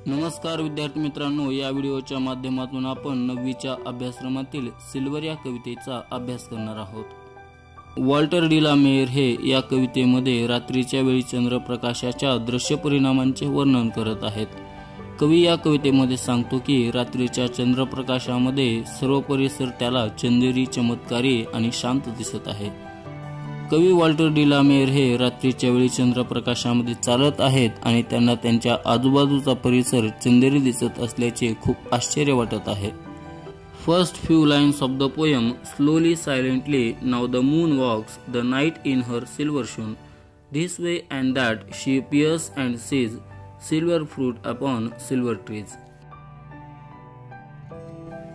नमस्कार विद्यार्थी मित्रांनो, या व्हिडिओच्या माध्यमातून आपण 9वीच्या अभ्यासक्रमातील सिल्वर या कवितेचा अभ्यास करणार आहोत। वॉल्टर डी ला मेयर हे या कवितेमध्ये रात्रीच्या वेळी चंद्रप्रकाशाच्या दृश्य परिणामांचे वर्णन करत आहेत। कवी या कवितेमध्ये सांगतो की रात्रीच्या चंद्रप्रकाशामध्ये सर्व परिसर त्याला चंदेरी, चमत्कारी आणि शांत दिसत आहे। कवी वॉल्टर डी ला मेयर हे रात्रीच्या वेळी चंद्रप्रकाशामध्ये चालत आहेत आणि त्यांना त्यांच्या आजूबाजूचा परिसर चंदेरी दिसत असल्याचे खूप आश्चर्य वाटत आहे। First few lines of the poem, slowly silently now the moon walks the night in her silver shoon, this way and that she peers and sees silver fruit upon silver trees.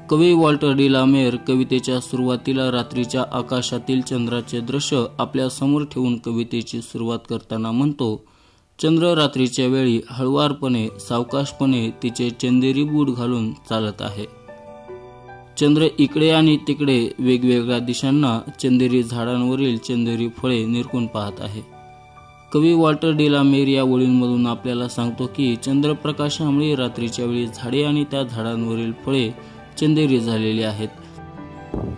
कवी Walter de la Mare कवितेच्या सुरुवातीला रात्रीच्या आकाशातील चंद्राचे दृश्य आपल्या समोर ठेवून कवितेची सुरुवात करताना म्हणतो, चंद्र रात्रीच्या वेळी हळुवारपणे, सावकाशपणे तिचे चंदेरी बूट घालून चालत आहे। चंद्र इकडे आणि तिकडे वेगवेगळ्या दिशांना चंदेरी झाडांवरील चंदेरी फळे निरखून पाहत आहे। कवी वॉल्टर डी ला मेयर या ओळींमधून आपल्याला सांगतो की चंद्रप्रकाशामुळे रात्रीच्या वेळी झाडे आणि त्या झाडांवरील फळे चंदेरी झालेली आहेत।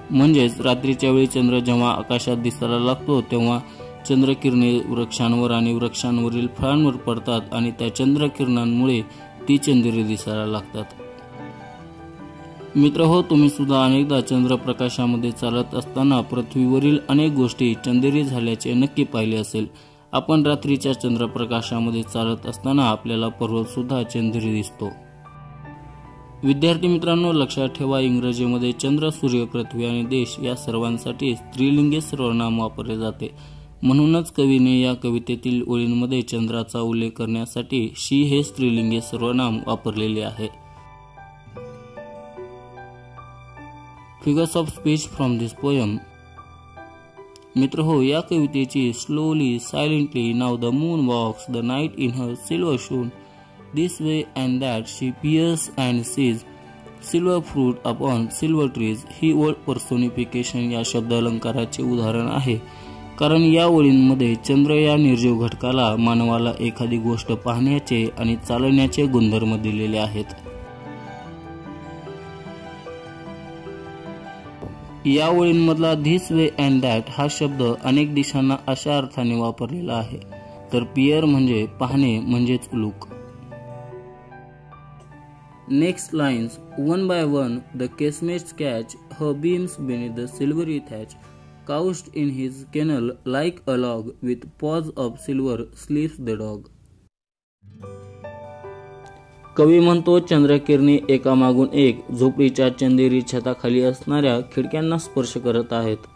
म्हणजेच रात्रीच्या वेळी चंद्र जेव्हा आकाशात दिसायला लागतो तेव्हा चंद्रकिरणे वृक्षांवर आणि वृक्षांवरील फळांवर पडतात आणि त्या चंद्रकिरणांमुळे ती चंदेरी दिसायला लागतात। मित्रहो, तुम्ही सुद्धा अनेकदा चंद्रप्रकाशामध्ये चालत असताना पृथ्वीवरील अनेक गोष्टी चंदेरी झाल्याचे नक्की पाहिले असेल। आपण रात्रीच्या चंद्रप्रकाशामध्ये चालत असताना आपल्याला पर्वत सुद्धा चंदेरी दिसतो। विद्यार्थी मित्रांनो, लक्षात ठेवा, इंग्रजीमध्ये चंद्र, सूर्य, पृथ्वी आणि देश या सर्वांसाठी स्त्रीलिंगी सर्वनाम वापरले जाते। म्हणूनच कवीने या कवितेतील ओळींमध्ये चंद्राचा उल्लेख करण्यासाठी शी हे स्त्रीलिंगी सर्वनाम वापरलेले आहे। Figures of speech from this poem. मित्रहो, या कवितेची slowly silently now the moon walks the night in her silver shoon, this way and that she peers and sees silver fruit upon silver trees ही ओळ personification या शब्दालंकाराचे उदाहरण आहे। कारण या ओळींमध्ये चंद्र या निर्जीव घटकाला मानवाला एखादी गोष्ट पाहण्याचे आणि चालण्याचे गुणधर्म दिलेले आहेत। या ओळींमधला धिस वे अँड दॅट हा शब्द अनेक दिशांना अशा अर्थाने वापरलेला आहे, तर पियर म्हणजे पाहणे म्हणजेच look. Next lines, one by one the casemates catch her beams beneath the silvery thatch, couched in his kennel like a log, with paws of silver sleeps the dog. कवी म्हणतो, चंद्रकिरणे एकामागून एक झोपडीच्या चंदेरी छताखाली असणाऱ्या खिडक्यांना स्पर्श करत आहेत।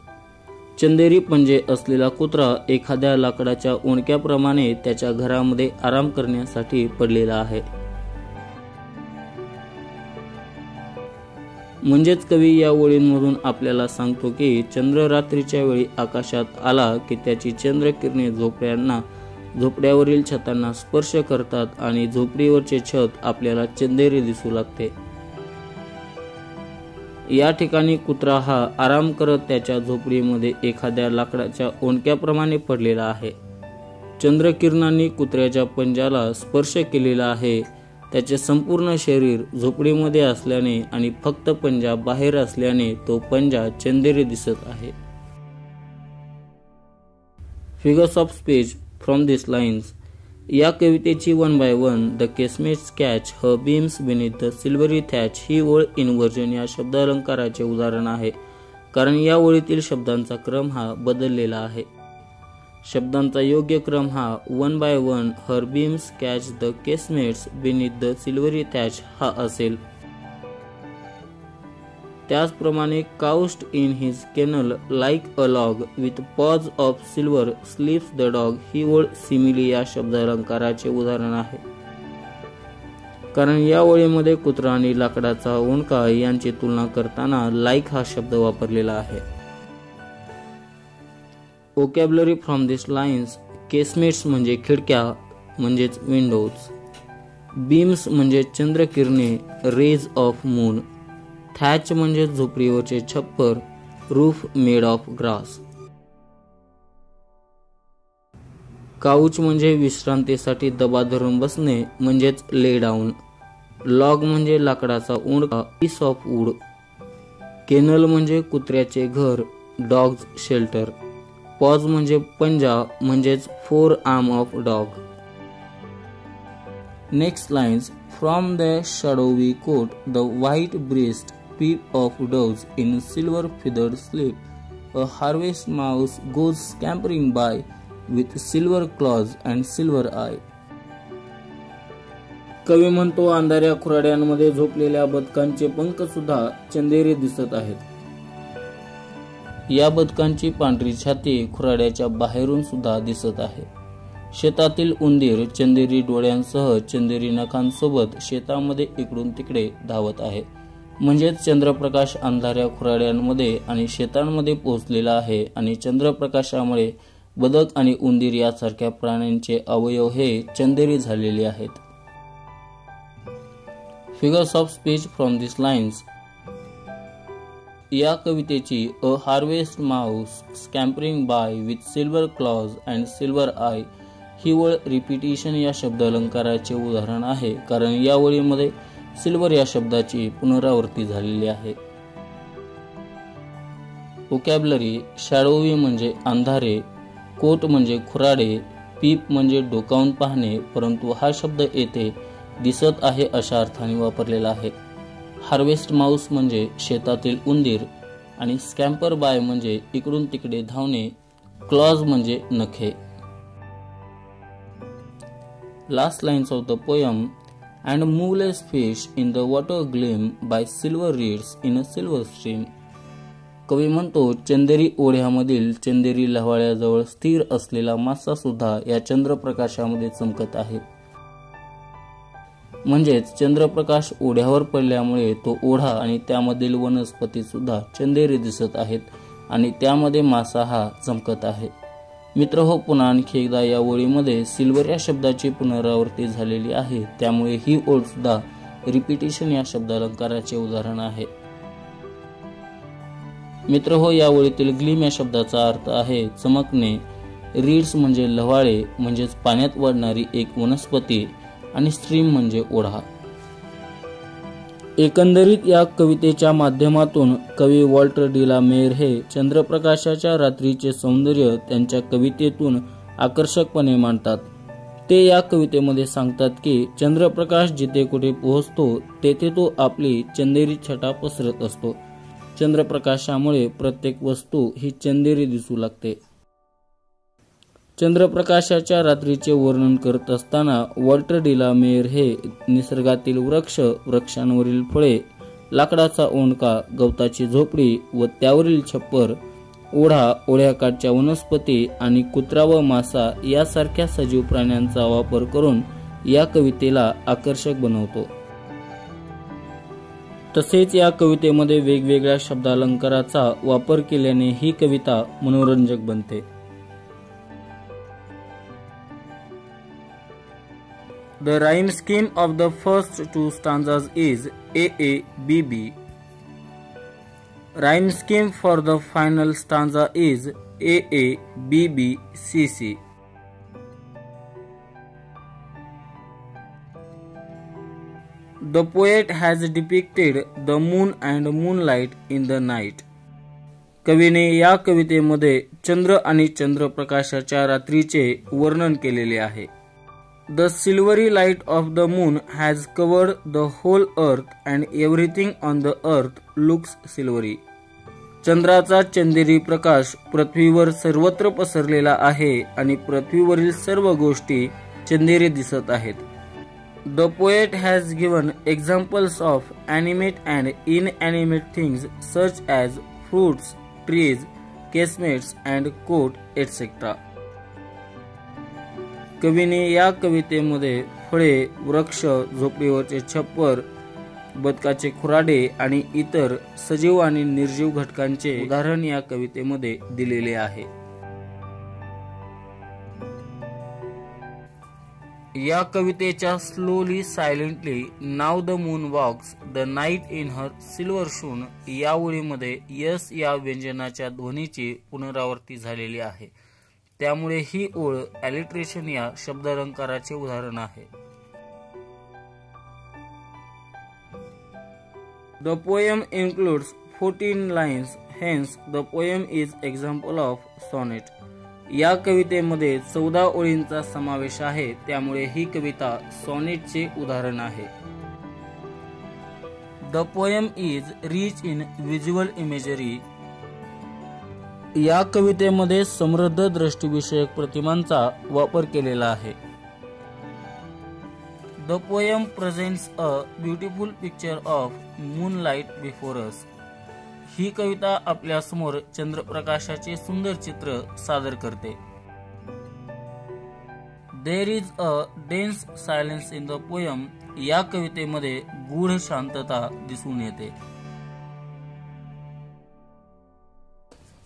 चंदेरी पंजे असलेला कुत्रा एखाद्या लाकडाच्या ओंडक्याप्रमाणे त्याच्या घरामध्ये आराम करण्यासाठी पडलेला आहे। म्हणजेच कवी या ओळींमधून आपल्याला सांगतो की चंद्र रात्रीच्या वेळी आकाशात आला की त्याची चंद्रकिरणे झोपड्यावरील छतांना स्पर्श करतात आणि झोपडीवरचे छत आपल्याला चंदेरी दिसू लागते। या ठिकाणी कुत्रा हा आराम करत त्याच्या झोपडीमध्ये एखाद्या लाकडाच्या ओंडक्याप्रमाणे पडलेला आहे। चंद्रकिरणांनी कुत्र्याच्या पंजाला स्पर्श केलेला आहे। त्याचे संपूर्ण शरीर झोपडीमध्ये असल्याने आणि फक्त पंजा बाहेर असल्याने तो पंजा चंदेरी दिसत आहे। Figures of speech from this lines. या कवितेची one by one the casements catch her beams beneath the silvery thatch ही ओळ इन्व्हर्जन या शब्दालंकाराचे उदाहरण आहे। कारण या ओळीतील शब्दांचा क्रम हा बदललेला आहे। शब्दांचा योग्य क्रम हा one by one her beams catch the casements beneath the silvery thatch हा असेल। त्याचप्रमाणे couched in his kennel like a log with paws of silver sleeps the dog ही ओळ सिमिली या शब्दालंकाराचे उदाहरण आहे। कारण या ओळीमध्ये कुत्रा आणि लाकडाचा ओंडका यांची तुलना करताना लाईक हा शब्द वापरलेला आहे। Vocabulary from these lines, casements म्हणजे खिडक्या म्हणजेच विंडोज, बीम्स म्हणजे चंद्रकिरणे रेज ऑफ मून, थॅच म्हणजे झोपडीवरचे छप्पर roof made of grass. Couch म्हणजे विश्रांतीसाठी दबा धरून बसणे म्हणजेच ले डाऊन. लॉग म्हणजे लाकडाचा ओंडका, पीस ऑफ वूड. केनल म्हणजे कुत्र्याचे घर, डॉग्स शेल्टर. पॉज म्हणजे पंजा म्हणजेच four arm of dog. Next lines. From the shadowy coat the white breast peep of doves in silver feathered sleep. A harvest mouse goes scampering by with silver claws and silver eye. कवी म्हणतो, अंधाऱ्या खुराड्यांमध्ये झोपलेल्या बदकांचे पंख सुद्धा चंदेरी दिसत आहेत. या बदकांची पांढरी छाती खुराड्याच्या बाहेरून सुद्धा दिसत आहे. शेतातील उंदीर चंदेरी डोळ्यांसह चंदेरी नखांसोबत शेतामध्ये इकडून तिकडे धावत आहे. म्हणजेच चंद्रप्रकाश अंधाऱ्या खुराड्यांमध्ये आणि शेतांमध्ये पोहोचलेला आहे आणि चंद्रप्रकाशामुळे बदक आणि उंदीर यासारख्या प्राण्यांचे अवयव हे चंदेरी झालेले आहेत. Figures of speech from this lines. या कवितेची a harvest mouse scampering by with silver claws and silver eye ही वळ रिपिटिशन या शब्दालंकाराचे उदाहरण आहे, कारण या वळीमध्ये सिल्वर या शब्दाची पुनरावृत्ती झालेली आहे. व्होकॅब्युलरी. शॅडोवी म्हणजे अंधारे, कोट म्हणजे खुराडे, पीप म्हणजे डोकावून पाहणे, परंतु हा शब्द येथे दिसत आहे अशा अर्थाने वापरलेला आहे. हार्वेस्ट माऊस म्हणजे शेतातील उंदीर आणि स्कॅम्पर बाय म्हणजे इकडून तिकडे धावणे, क्लॉज म्हणजे नखे. Last lines of the poem. And moveless fish in the water gleam by silver reeds in a silver stream. कवी म्हणतो, चंदेरी ओढ्यामधील चंदेरी लव्हाळ्याजवळ स्थिर असलेला मासा सुद्धा या चंद्रप्रकाशामध्ये चमकत आहे. म्हणजेच चंद्रप्रकाश ओढ्यावर पडल्यामुळे तो ओढा आणि त्यामधील वनस्पती सुद्धा चंदेरी दिसत आहेत आणि त्यामध्ये मासा हा चमकत आहे. मित्र हो, पुन्हा आणखी एकदा या ओळीमध्ये सिल्वर या शब्दाची पुनरावृत्ती झालेली आहे, त्यामुळे ही ओळ सुद्धा रिपिटिशन या शब्दालंकाराचे उदाहरण आहे. मित्र हो, या ओळीतील ग्लीम या शब्दाचा अर्थ आहे चमकणे. रीड्स म्हणजे लव्हाळे म्हणजेच पाण्यात वाढणारी एक वनस्पती आणि स्ट्रीम म्हणजे ओढा. एकंदरीत या कवितेच्या माध्यमातून कवी वॉल्टर डी ला मेयर हे चंद्रप्रकाशाच्या रात्रीचे सौंदर्य त्यांच्या कवितेतून आकर्षकपणे मांडतात. ते या कवितेमध्ये सांगतात की चंद्रप्रकाश जिथे कुठे पोहोचतो तेथे तो आपली चंदेरी छटा पसरत असतो. चंद्रप्रकाशामुळे प्रत्येक वस्तू ही चंदेरी दिसू लागते. चंद्रप्रकाशाच्या रात्रीचे वर्णन करत असताना वॉल्टर डी ला मेयर हे निसर्गातील वृक्ष, वृक्षांवरील फळे, लाकडाचा ओंडका, गवताची झोपडी व त्यावरील छप्पर, ओढा, ओढ्याकाठच्या वनस्पती आणि कुत्रा व मासा यासारख्या सजीव प्राण्यांचा वापर करून या कवितेला आकर्षक बनवतो. तसेच या कवितेमध्ये वेगवेगळ्या शब्दालंकाराचा वापर केल्याने ही कविता मनोरंजक बनते. The rhyme scheme of the first two stanzas is AABB. Rhyme scheme for the final stanza is AABBCC. The poet has depicted the moon and moonlight in the night. कवीने या कवितेमध्ये चंद्र आणि चंद्रप्रकाशाच्या रात्रीचे वर्णन केलेले आहे. The silvery light of the moon has covered the whole earth and everything on the earth looks silvery. चंद्राचा चंदेरी प्रकाश पृथ्वीवर सर्वत्र पसरलेला आहे आणि पृथ्वीवरील सर्व गोष्टी चंदेरी दिसत आहेत. The poet has given examples of animate and inanimate things such as fruits, trees, casemates and coat etc. कवीने या कवितेमध्ये फळे, वृक्ष, झोपडीवरचे छप्पर, बदकाचे खुराडे आणि इतर सजीव आणि निर्जीव घटकांचे उदाहरण या कवितेमध्ये दिलेले आहे. या कवितेच्या slowly silently now the moon walks the night in her silver shoon या ओळीमध्ये यस या व्यंजनाच्या ध्वनीची पुनरावृत्ती झालेली आहे. त्यामुळे ही ओळ अलिट्रेशन या शब्दालंकाराचे उदाहरण आहे. The poem includes 14 lines, hence the poem is example of sonnet. या कवितेमध्ये 14 ओळींचा समावेश आहे, त्यामुळे ही कविता सॉनेटचे उदाहरण आहे. The poem is rich in visual imagery. या कवितेमध्ये समृद्ध दृष्टिविषयक प्रतिमांचा वापर केलेला आहे. The poem presents a beautiful picture of moonlight before us. ही कविता आपल्या समोर चंद्रप्रकाशाचे सुंदर चित्र सादर करते. There is a dense silence in the poem. या कवितेमध्ये गूढ शांतता दिसून येते.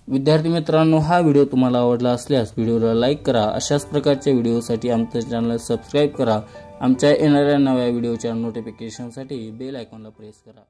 विद्यार्थी मित्रांनो, हा व्हिडिओ तुम्हाला आवडला असल्यास व्हिडिओला लाईक करा. अशाच प्रकारच्या व्हिडिओसाठी आमचे चॅनल सबस्क्राईब करा. आमच्या येणाऱ्या नव्या व्हिडिओच्या नोटिफिकेशनसाठी बेल आयकॉनला प्रेस करा.